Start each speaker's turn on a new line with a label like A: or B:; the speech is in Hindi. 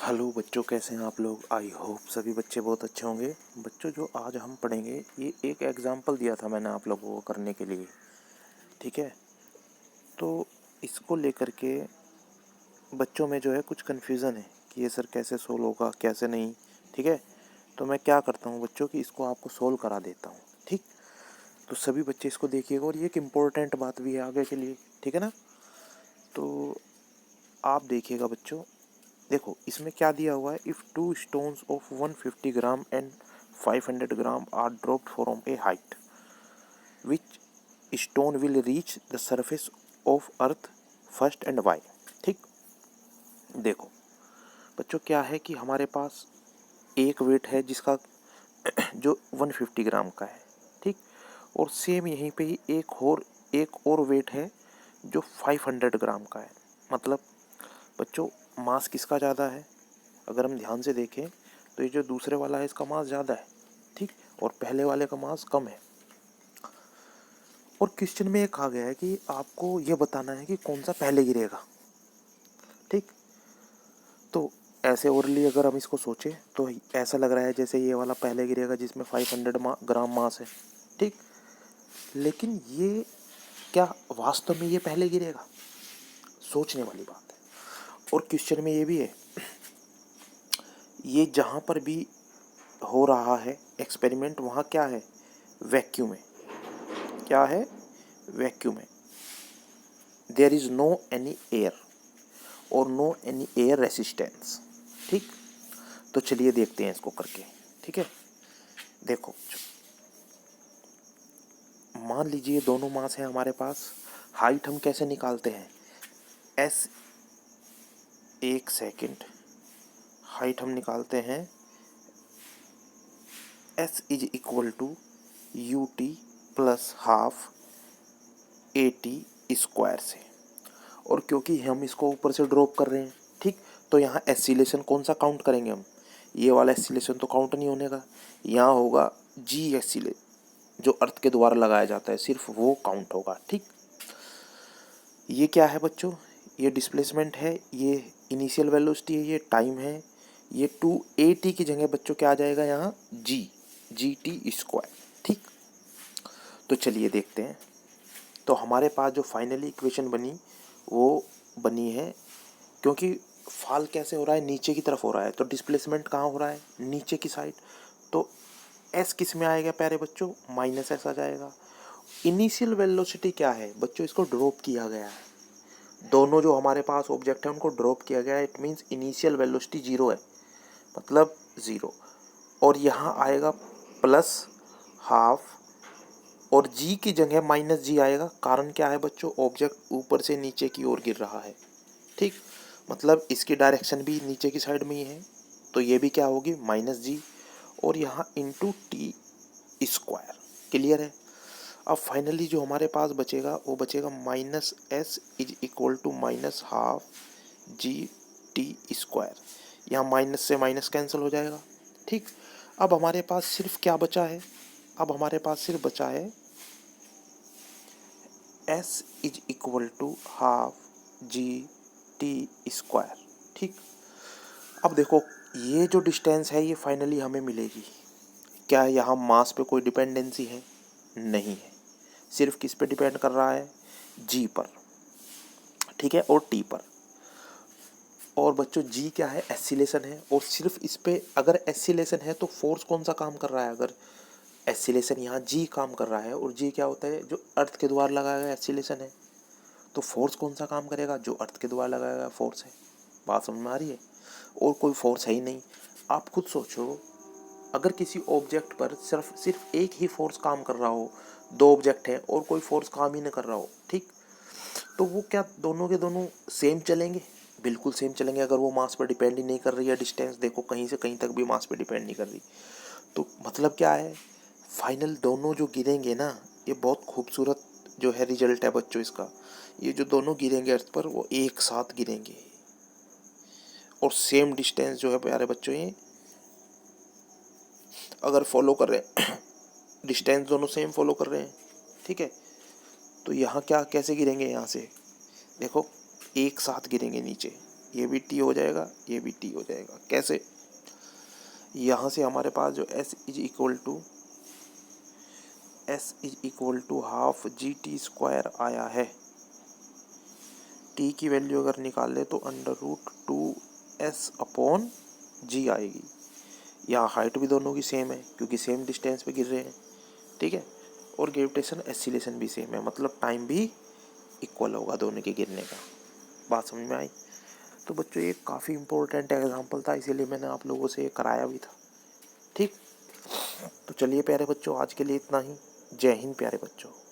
A: हेलो बच्चों, कैसे हैं आप लोग। आई होप सभी बच्चे बहुत अच्छे होंगे। बच्चों, जो आज हम पढ़ेंगे ये एक एग्जाम्पल दिया था मैंने आप लोगों को करने के लिए, ठीक है। तो इसको लेकर के बच्चों में जो है कुछ कन्फ्यूज़न है कि ये सर कैसे सोल्व होगा कैसे नहीं, ठीक है। तो मैं क्या करता हूँ बच्चों कि इसको आपको सोल्व करा देता हूँ, ठीक। तो सभी बच्चे इसको देखिएगा और ये एक इम्पोर्टेंट बात भी है आगे के लिए, ठीक है ना। तो आप देखिएगा बच्चों, देखो इसमें क्या दिया हुआ है। If two stones of 150 gram and 500 gram are dropped from a height, which stone will reach the surface of earth first and why. ठीक। देखो बच्चों, क्या है कि हमारे पास एक वेट है जिसका जो 150 ग्राम का है, ठीक। और सेम यहीं पे ही एक और वेट है जो 500 ग्राम का है। मतलब बच्चों, मास किसका ज़्यादा है? अगर हम ध्यान से देखें तो ये जो दूसरे वाला है इसका मास ज़्यादा है, ठीक। और पहले वाले का मास कम है। और क्वेश्चन में ये कहा गया है कि आपको ये बताना है कि कौन सा पहले गिरेगा, ठीक। तो ऐसे ओरली अगर हम इसको सोचें तो ऐसा लग रहा है जैसे ये वाला पहले गिरेगा जिसमें 500 ग्राम मास है, ठीक। लेकिन ये क्या वास्तव में ये पहले गिरेगा? सोचने वाली बात है। और क्वेश्चन में ये भी है, ये जहाँ पर भी हो रहा है एक्सपेरिमेंट वहाँ क्या है? वैक्यूम है। क्या है? वैक्यूम है। There is no any air और नो एनी एयर रेसिस्टेंस, ठीक। तो चलिए देखते हैं इसको करके, ठीक है। देखो, मान लीजिए दोनों मास हैं हमारे पास। हाइट हम कैसे निकालते हैं? एस, एक सेकंड, हाइट हम निकालते हैं S is equal to U T plus half A T square से। और क्योंकि हम इसको ऊपर से ड्रॉप कर रहे हैं, ठीक, तो यहाँ एसिलेशन कौन सा काउंट करेंगे हम? ये वाला एसिलेशन तो काउंट नहीं होने का। यहाँ होगा जी एसिले, जो अर्थ के द्वारा लगाया जाता है, सिर्फ वो काउंट होगा, ठीक। ये क्या है बच्चों? ये डिस्प्लेसमेंट है, ये इनिशियल वेलोसिटी है, ये टाइम है। ये 2at की जगह बच्चों क्या आ जाएगा यहाँ? जी टी स्क्वायर, ठीक। तो चलिए देखते हैं। तो हमारे पास जो फाइनली इक्वेशन बनी वो बनी है, क्योंकि फॉल कैसे हो रहा है? नीचे की तरफ हो रहा है, तो डिस्प्लेसमेंट कहाँ हो रहा है? नीचे की साइड। तो एस किस में आएगा प्यारे बच्चों? माइनस एस आ जाएगा। इनिशियल वेलोसिटी क्या है बच्चों? इसको ड्रॉप किया गया है। दोनों जो हमारे पास ऑब्जेक्ट है उनको ड्रॉप किया गया है। It means initial velocity zero है, मतलब ज़ीरो। और यहाँ आएगा प्लस हाफ, और जी की जगह माइनस जी आएगा। कारण क्या है बच्चों? ऑब्जेक्ट ऊपर से नीचे की ओर गिर रहा है, ठीक। मतलब इसकी डायरेक्शन भी नीचे की साइड में ही है, तो ये भी क्या होगी? माइनस जी। और यहाँ इंटू टी स्क्वायर। क्लियर है? अब फाइनली जो हमारे पास बचेगा वो बचेगा minus S is equal to minus half G T square. यहाँ माइनस से माइनस कैंसिल हो जाएगा, ठीक। अब हमारे पास सिर्फ क्या बचा है? अब हमारे पास सिर्फ बचा है S is equal to half G T square, ठीक। अब देखो, ये जो डिस्टेंस है ये फाइनली हमें मिलेगी। क्या यहाँ मास पे कोई डिपेंडेंसी है? नहीं है। सिर्फ किस पे डिपेंड कर रहा है? जी पर, ठीक है, और टी पर। और बच्चों जी क्या है? एसिलेशन है। और सिर्फ इस पे अगर एसिलेशन है तो फोर्स कौन सा काम कर रहा है? अगर एसिलेशन यहाँ जी काम कर रहा है, और जी क्या होता है? जो अर्थ के द्वारा लगाया गया एसिलेशन है। तो फोर्स कौन सा काम करेगा? जो अर्थ के द्वारा लगाया गया फोर्स है। बात समझ में आ रही है? और कोई फोर्स है ही नहीं। आप खुद सोचो, अगर किसी ऑब्जेक्ट पर सिर्फ एक ही फोर्स काम कर रहा हो, दो ऑब्जेक्ट हैं और कोई फोर्स काम ही नहीं कर रहा हो, ठीक, तो वो क्या दोनों के दोनों सेम चलेंगे? बिल्कुल सेम चलेंगे। अगर वो मास पर डिपेंड ही नहीं कर रही है, डिस्टेंस देखो कहीं से कहीं तक भी मास पर डिपेंड नहीं कर रही, तो मतलब क्या है? फाइनल दोनों जो गिरेंगे ना, ये बहुत खूबसूरत जो है रिजल्ट है बच्चों इसका। ये जो दोनों गिरेंगे अर्थ पर वो एक साथ गिरेंगे, और सेम डिस्टेंस जो है प्यारे बच्चों, ये अगर फॉलो कर रहे हैं डिस्टेंस दोनों सेम फॉलो कर रहे हैं, ठीक है। तो यहाँ क्या कैसे गिरेंगे? यहाँ से देखो एक साथ गिरेंगे नीचे, ये भी टी हो जाएगा, ये भी टी हो जाएगा। कैसे? यहाँ से हमारे पास जो s is equal to half G T square आया है। टी की वैल्यू अगर निकाल ले तो √2s/g आएगी। यहाँ हाइट भी दोनों की सेम है क्योंकि सेम डिस्टेंस पे गिर रहे हैं, ठीक है। और ग्रेविटेशन एक्सीलरेशन भी सेम है, मतलब टाइम भी इक्वल होगा दोनों के गिरने का। बात समझ में आई? तो बच्चों ये काफ़ी इंपॉर्टेंट एग्जाम्पल था, इसीलिए मैंने आप लोगों से कराया भी था, ठीक। तो चलिए प्यारे बच्चों, आज के लिए इतना ही। जय हिंद प्यारे बच्चों।